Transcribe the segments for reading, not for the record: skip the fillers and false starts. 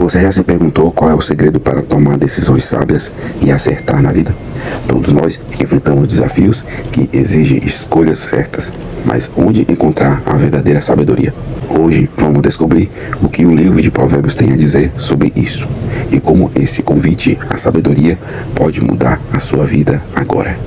Você já se perguntou qual é o segredo para tomar decisões sábias e acertar na vida? Todos nós enfrentamos desafios que exigem escolhas certas, mas onde encontrar a verdadeira sabedoria? Hoje vamos descobrir o que o livro de Provérbios tem a dizer sobre isso e como esse convite à sabedoria pode mudar a sua vida agora.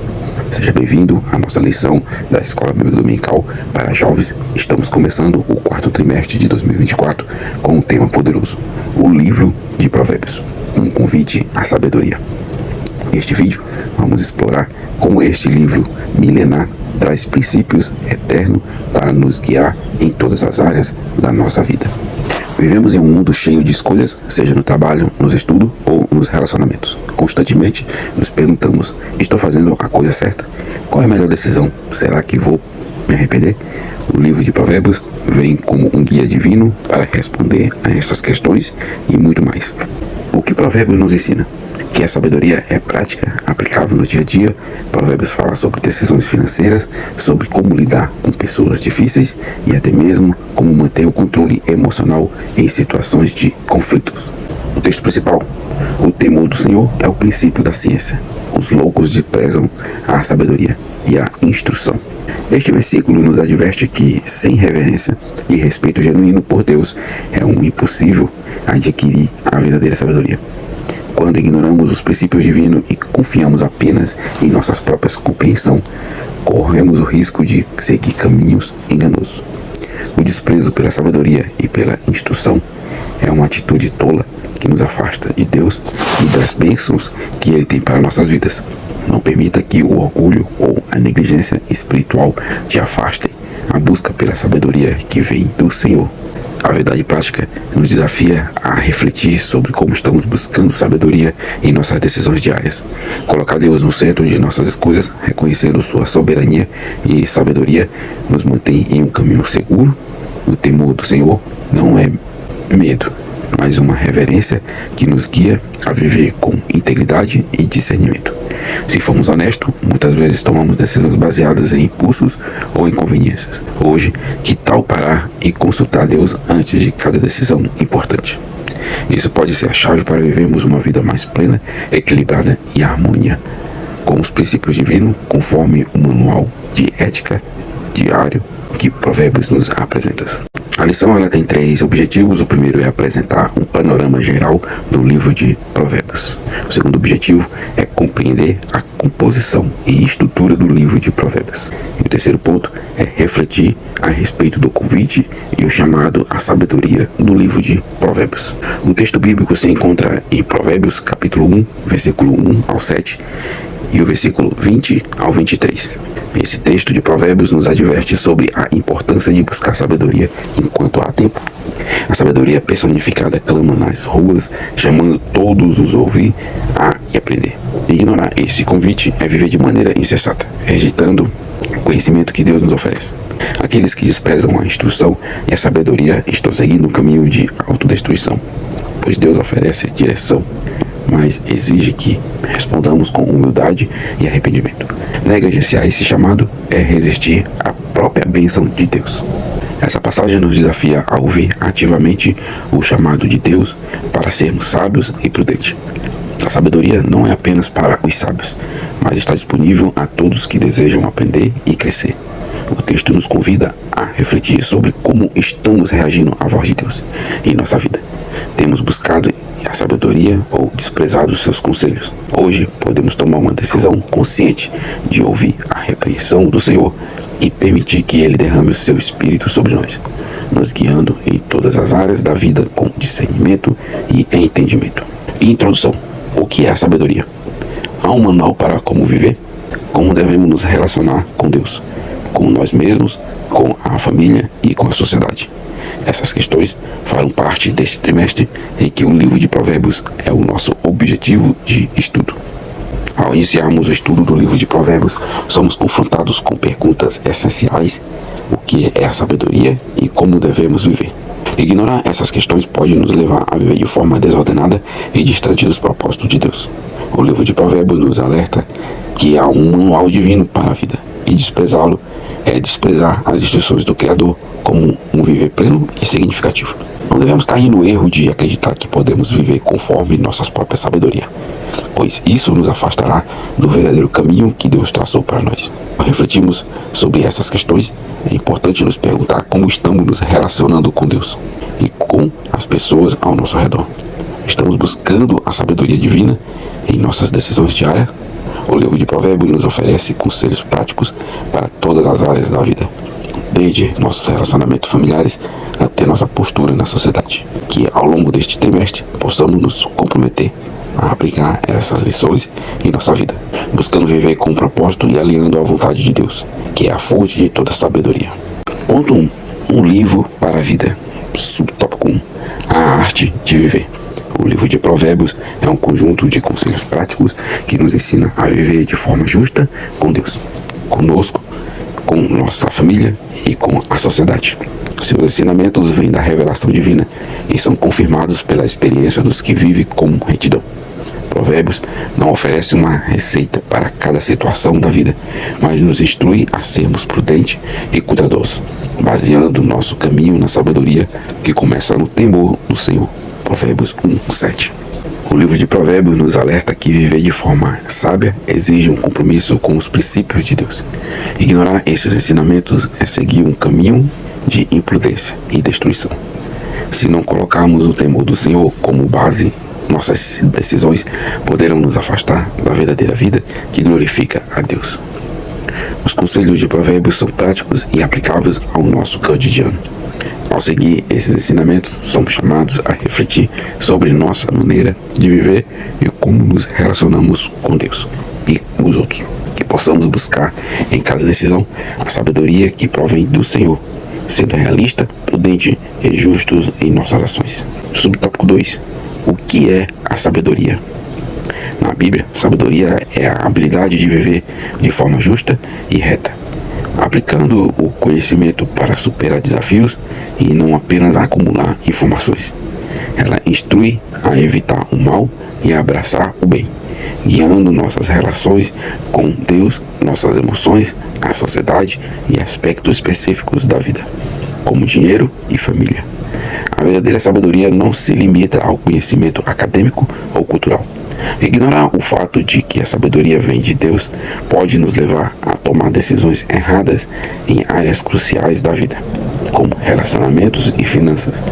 Seja bem-vindo à nossa lição da Escola Bíblica Dominical para Jovens. Estamos começando o quarto trimestre de 2024 com um tema poderoso: o livro de Provérbios, um convite à sabedoria. Neste vídeo, vamos explorar como este livro milenar traz princípios eternos para nos guiar em todas as áreas da nossa vida. Vivemos em um mundo cheio de escolhas, seja no trabalho, nos estudos ou nos relacionamentos. Constantemente nos perguntamos: estou fazendo a coisa certa? Qual é a melhor decisão? Será que vou me arrepender? O livro de Provérbios vem como um guia divino para responder a essas questões e muito mais. O que Provérbios nos ensina? Que a sabedoria é prática, aplicável no dia a dia. Provérbios fala sobre decisões financeiras, sobre como lidar com pessoas difíceis e até mesmo como manter o controle emocional em situações de conflitos. O texto principal: o temor do Senhor é o princípio da ciência. Os loucos desprezam a sabedoria e a instrução. Este versículo nos adverte que, sem reverência e respeito genuíno por Deus, é impossível adquirir a verdadeira sabedoria. Quando ignoramos os princípios divinos e confiamos apenas em nossas próprias compreensão, corremos o risco de seguir caminhos enganosos. O desprezo pela sabedoria e pela instrução é uma atitude tola que nos afasta de Deus e das bênçãos que Ele tem para nossas vidas. Não permita que o orgulho ou a negligência espiritual te afastem a busca pela sabedoria que vem do Senhor. A verdade prática nos desafia a refletir sobre como estamos buscando sabedoria em nossas decisões diárias. Colocar Deus no centro de nossas escolhas, reconhecendo sua soberania e sabedoria, nos mantém em um caminho seguro. O temor do Senhor não é medo, mas uma reverência que nos guia a viver com integridade e discernimento. Se formos honestos, muitas vezes tomamos decisões baseadas em impulsos ou inconveniências. Hoje, que tal parar e consultar Deus antes de cada decisão importante? Isso pode ser a chave para vivermos uma vida mais plena, equilibrada e harmonia com os princípios divinos, conforme o manual de ética diário que Provérbios nos apresenta. A lição tem 3 objetivos. O primeiro é apresentar um panorama geral do livro de Provérbios. O segundo objetivo é compreender a composição e estrutura do livro de Provérbios. E o terceiro ponto é refletir a respeito do convite e o chamado à sabedoria do livro de Provérbios. O texto bíblico se encontra em Provérbios capítulo 1, versículo 1 ao 7 e o versículo 20 ao 23. Esse texto de Provérbios nos adverte sobre a importância de buscar sabedoria enquanto há tempo. A sabedoria personificada clama nas ruas, chamando todos os ouvir e aprender. Ignorar este convite é viver de maneira insensata, rejeitando o conhecimento que Deus nos oferece. Aqueles que desprezam a instrução e a sabedoria estão seguindo um caminho de autodestruição, pois Deus oferece direção, mas exige que respondamos com humildade e arrependimento. Negligenciar esse chamado é resistir à própria bênção de Deus. Essa passagem nos desafia a ouvir ativamente o chamado de Deus para sermos sábios e prudentes. A sabedoria não é apenas para os sábios, mas está disponível a todos que desejam aprender e crescer. O texto nos convida a refletir sobre como estamos reagindo à voz de Deus em nossa vida. Temos buscado a sabedoria ou desprezado seus conselhos? Hoje podemos tomar uma decisão consciente de ouvir a repreensão do Senhor e permitir que Ele derrame o seu Espírito sobre nós, nos guiando em todas as áreas da vida com discernimento e entendimento. Introdução: o que é a sabedoria? Há um manual para como viver? Como devemos nos relacionar com Deus, com nós mesmos, com a família e com a sociedade? Essas questões farão parte deste trimestre em que o livro de Provérbios é o nosso objetivo de estudo. Ao iniciarmos o estudo do livro de Provérbios, somos confrontados com perguntas essenciais: o que é a sabedoria e como devemos viver? Ignorar essas questões pode nos levar a viver de forma desordenada e distante dos propósitos de Deus. O livro de Provérbios nos alerta que há um manual divino para a vida, e desprezá-lo é desprezar as instruções do Criador como um viver pleno e significativo. Não devemos cair no erro de acreditar que podemos viver conforme nossas próprias sabedoria, pois isso nos afastará do verdadeiro caminho que Deus traçou para nós. Ao refletirmos sobre essas questões, é importante nos perguntar como estamos nos relacionando com Deus e com as pessoas ao nosso redor. Estamos buscando a sabedoria divina em nossas decisões diárias? O livro de Provérbios nos oferece conselhos práticos para todas as áreas da vida, desde nossos relacionamentos familiares até nossa postura na sociedade. Que ao longo deste trimestre possamos nos comprometer a aplicar essas lições em nossa vida, buscando viver com um propósito e alinhando à vontade de Deus, que é a fonte de toda sabedoria. Ponto 1. Um livro para a vida. Subtópico 1. A arte de viver. O livro de Provérbios é um conjunto de conselhos práticos que nos ensina a viver de forma justa com Deus, conosco, com nossa família e com a sociedade. Seus ensinamentos vêm da revelação divina e são confirmados pela experiência dos que vivem com retidão. Provérbios não oferece uma receita para cada situação da vida, mas nos instrui a sermos prudentes e cuidadosos, baseando nosso caminho na sabedoria que começa no temor do Senhor. Provérbios 1:7. O livro de Provérbios nos alerta que viver de forma sábia exige um compromisso com os princípios de Deus. Ignorar esses ensinamentos é seguir um caminho de imprudência e destruição. Se não colocarmos o temor do Senhor como base, nossas decisões poderão nos afastar da verdadeira vida que glorifica a Deus. Os conselhos de Provérbios são práticos e aplicáveis ao nosso cotidiano. Ao seguir esses ensinamentos, somos chamados a refletir sobre nossa maneira de viver e como nos relacionamos com Deus e com os outros. Que possamos buscar em cada decisão a sabedoria que provém do Senhor, sendo realista, prudente e justos em nossas ações. Subtópico 2. O que é a sabedoria? Na Bíblia, sabedoria é a habilidade de viver de forma justa e reta, aplicando o conhecimento para superar desafios e não apenas acumular informações. Ela instrui a evitar o mal e a abraçar o bem, guiando nossas relações com Deus, nossas emoções, a sociedade e aspectos específicos da vida, como dinheiro e família. A verdadeira sabedoria não se limita ao conhecimento acadêmico ou cultural. Ignorar o fato de que a sabedoria vem de Deus pode nos levar a tomar decisões erradas em áreas cruciais da vida, como relacionamentos e finanças.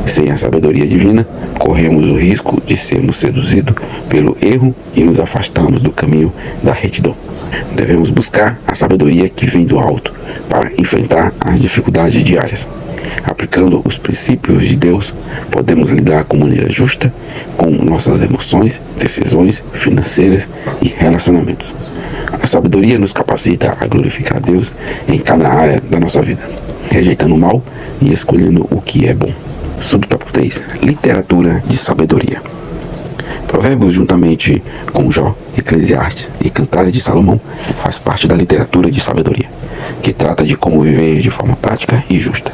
Sem a sabedoria divina, corremos o risco de sermos seduzidos pelo erro e nos afastarmos do caminho da retidão. Devemos buscar a sabedoria que vem do alto para enfrentar as dificuldades diárias. Aplicando os princípios de Deus, podemos lidar com maneira justa com nossas emoções, decisões financeiras e relacionamentos. A sabedoria nos capacita a glorificar a Deus em cada área da nossa vida, rejeitando o mal e escolhendo o que é bom. Subtópico 3. Literatura de sabedoria. Provérbios, juntamente com Jó, Eclesiastes e Cantares de Salomão, faz parte da literatura de sabedoria, que trata de como viver de forma prática e justa.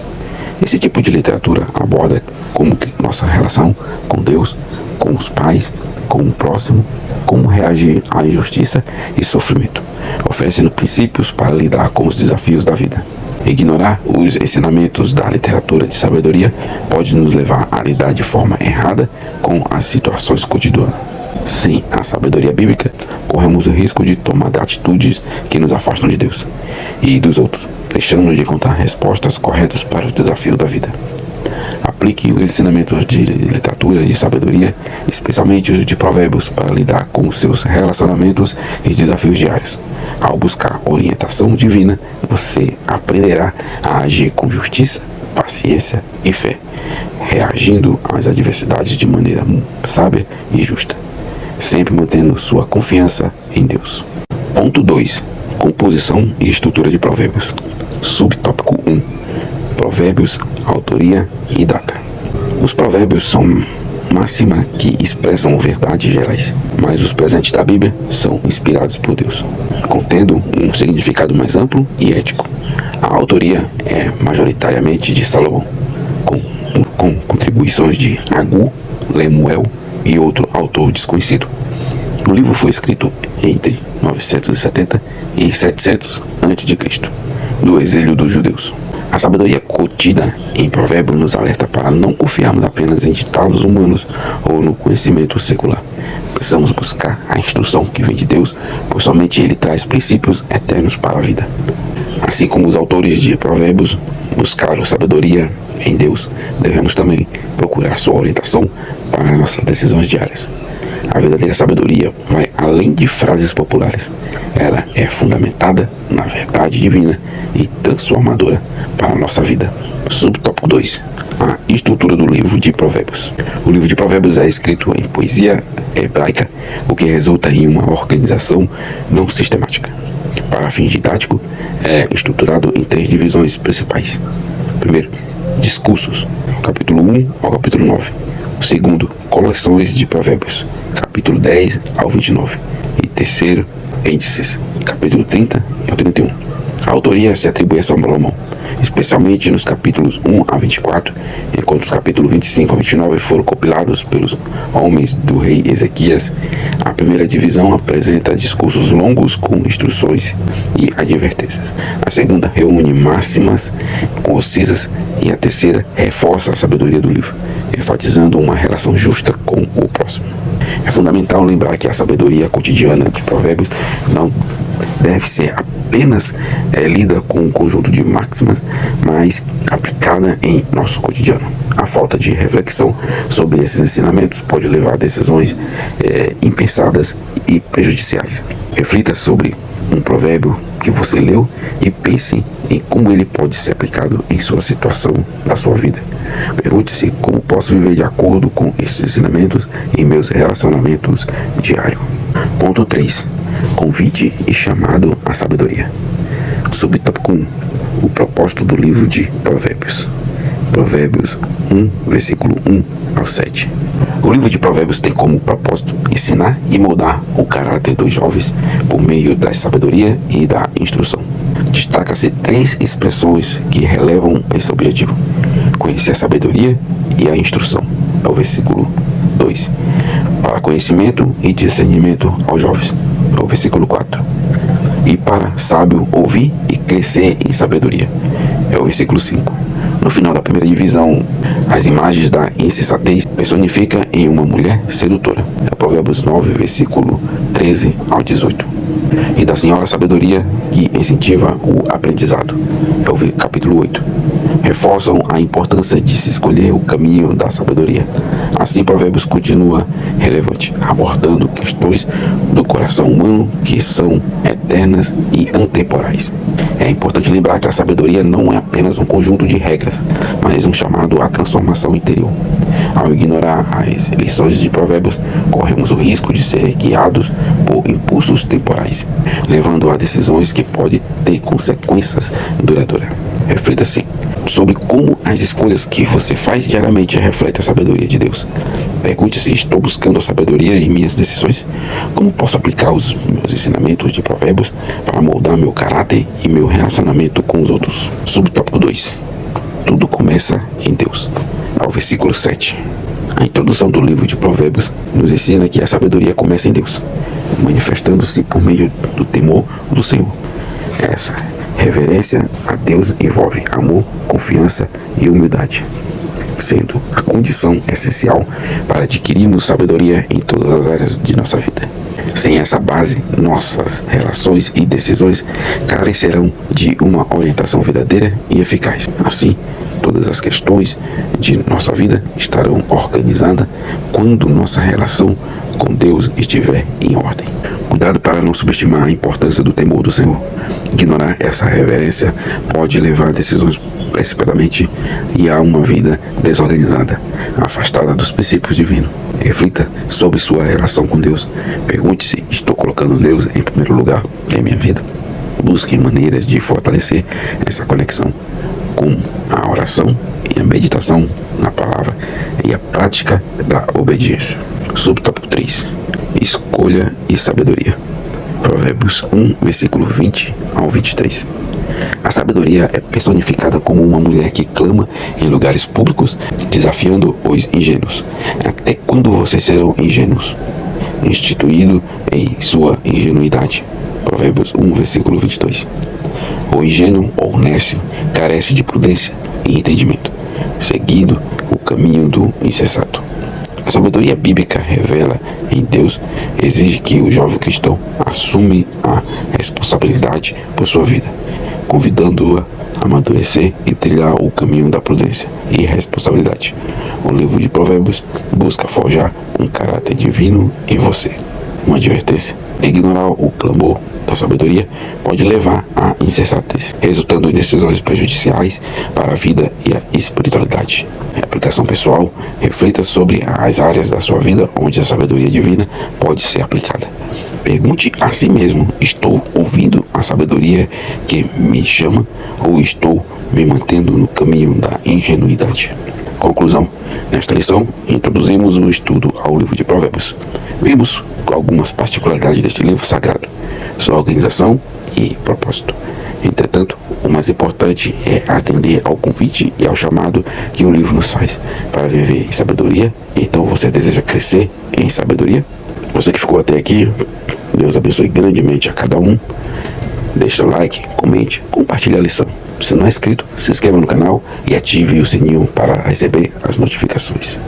Esse tipo de literatura aborda como que nossa relação com Deus, com os pais, com o próximo, como reagir à injustiça e sofrimento, oferecendo princípios para lidar com os desafios da vida. Ignorar os ensinamentos da literatura de sabedoria pode nos levar a lidar de forma errada com as situações cotidianas. Sem a sabedoria bíblica, corremos o risco de tomar atitudes que nos afastam de Deus e dos outros, deixando de encontrar respostas corretas para os desafios da vida. Aplique os ensinamentos de literatura de sabedoria, especialmente os de Provérbios, para lidar com os seus relacionamentos e desafios diários. Ao buscar orientação divina, você aprenderá a agir com justiça, paciência e fé, reagindo às adversidades de maneira sábia e justa, sempre mantendo sua confiança em Deus. Ponto 2. Composição e estrutura de Provérbios. Subtópico 1. Provérbios, autoria e data. Os provérbios são máximas que expressam verdades gerais, mas os presentes da Bíblia são inspirados por Deus, contendo um significado mais amplo e ético. A autoria é majoritariamente de Salomão, com contribuições de Agur, Lemuel e outro autor desconhecido. O livro foi escrito entre 970 e 700 a.C., do exílio dos judeus. A sabedoria contida em Provérbios nos alerta para não confiarmos apenas em ditados humanos ou no conhecimento secular. Precisamos buscar a instrução que vem de Deus, pois somente Ele traz princípios eternos para a vida. Assim como os autores de Provérbios buscaram sabedoria em Deus, devemos também procurar sua orientação para nossas decisões diárias. A verdadeira sabedoria vai além de frases populares. Ela é fundamentada na verdade divina e transformadora para a nossa vida. Subtópico 2. A estrutura do livro de Provérbios. O livro de Provérbios é escrito em poesia hebraica, o que resulta em uma organização não sistemática. Para fins didáticos, é estruturado em 3 divisões principais. Primeiro, discursos, capítulo 1 ao capítulo 9. Segundo, coleções de provérbios, capítulo 10 ao 29. E terceiro, índices, capítulo 30 ao 31. A autoria se atribui a Salomão, especialmente nos capítulos 1 a 24, enquanto os capítulos 25 a 29 foram compilados pelos homens do rei Ezequias. A primeira divisão apresenta discursos longos com instruções e advertências. A segunda reúne máximas concisas e a terceira reforça a sabedoria do livro, enfatizando uma relação justa com o próximo. É fundamental lembrar que a sabedoria cotidiana de Provérbios não deve ser apenas lida com um conjunto de máximas, mas aplicada em nosso cotidiano. A falta de reflexão sobre esses ensinamentos pode levar a decisões impensadas e prejudiciais. Reflita sobre um provérbio que você leu e pense em como ele pode ser aplicado em sua situação da sua vida. Pergunte-se como posso viver de acordo com esses ensinamentos em meus relacionamentos diários. Ponto 3. Convite e chamado à sabedoria. Subtópico 1. O propósito do livro de Provérbios. Provérbios 1, versículo 1 ao 7. O livro de Provérbios tem como propósito ensinar e moldar o caráter dos jovens por meio da sabedoria e da instrução. Destaca-se 3 expressões que relevam esse objetivo: conhecer a sabedoria e a instrução. É o versículo 2. Para conhecimento e discernimento aos jovens. É o versículo 4. E para sábio ouvir e crescer em sabedoria. É o versículo 5. No final da primeira divisão, as imagens da insensatez personifica em uma mulher sedutora. É Provérbios 9, versículo 13 ao 18. E da senhora sabedoria que incentiva o aprendizado. É o capítulo 8. Reforçam a importância de se escolher o caminho da sabedoria. Assim, Provérbios continua relevante, abordando questões do coração humano que são eternas e atemporais. É importante lembrar que a sabedoria não é apenas um conjunto de regras, mas um chamado à transformação interior. Ao ignorar as lições de Provérbios, corremos o risco de ser guiados por impulsos temporais, levando a decisões que podem ter consequências duradouras. Reflita-se sobre como as escolhas que você faz diariamente refletem a sabedoria de Deus. Pergunte-se: estou buscando a sabedoria em minhas decisões? Como posso aplicar os meus ensinamentos de Provérbios para moldar meu caráter e meu relacionamento com os outros? Subtópico 2. Tudo começa em Deus. Ao versículo 7. A introdução do livro de Provérbios nos ensina que a sabedoria começa em Deus, manifestando-se por meio do temor do Senhor. Essa reverência a Deus envolve amor, confiança e humildade, sendo a condição essencial para adquirirmos sabedoria em todas as áreas de nossa vida. Sem essa base, nossas relações e decisões carecerão de uma orientação verdadeira e eficaz. Assim, todas as questões de nossa vida estarão organizadas quando nossa relação com Deus estiver em ordem. Cuidado para não subestimar a importância do temor do Senhor. Ignorar essa reverência pode levar a decisões precipitadamente e a uma vida desorganizada, afastada dos princípios divinos. Reflita sobre sua relação com Deus. Pergunte-se: estou colocando Deus em primeiro lugar em minha vida? Busque maneiras de fortalecer essa conexão, como a oração e a meditação na palavra e a prática da obediência. Subtópico 3. Escolha e sabedoria. Provérbios 1, versículo 20 ao 23. A sabedoria é personificada como uma mulher que clama em lugares públicos, desafiando os ingênuos. Até quando vocês serão ingênuos? Instituído em sua ingenuidade. Provérbios 1, versículo 22. O ingênuo ou nécio carece de prudência e entendimento, seguindo o caminho do insensato. A sabedoria bíblica revela em Deus exige que o jovem cristão assume a responsabilidade por sua vida, convidando-o a amadurecer e trilhar o caminho da prudência e responsabilidade. O livro de Provérbios busca forjar um caráter divino em você. Uma advertência: ignorar o clamor da sabedoria pode levar à insensatez, resultando em decisões prejudiciais para a vida e a espiritualidade. Aplicação pessoal: reflita sobre as áreas da sua vida onde a sabedoria divina pode ser aplicada. Pergunte a si mesmo: estou ouvindo a sabedoria que me chama ou estou me mantendo no caminho da ingenuidade? Conclusão: nesta lição, introduzimos o estudo ao livro de Provérbios. Vimos algumas particularidades deste livro sagrado, sua organização e propósito. Entretanto, o mais importante é atender ao convite e ao chamado que o livro nos faz para viver em sabedoria. Então, você deseja crescer em sabedoria? Você que ficou até aqui, Deus abençoe grandemente a cada um. Deixe seu like, comente, compartilhe a lição. Se não é inscrito, se inscreva no canal e ative o sininho para receber as notificações.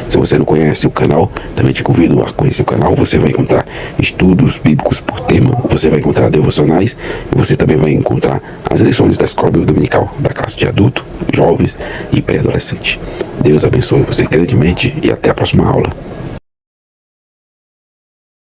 Se você não conhece o canal, também te convido a conhecer o canal. Você vai encontrar estudos bíblicos por tema, você vai encontrar devocionais e você também vai encontrar as lições da Escola Bíblica Dominical, da classe de adulto, jovens e pré-adolescente. Deus abençoe você grandemente e até a próxima aula.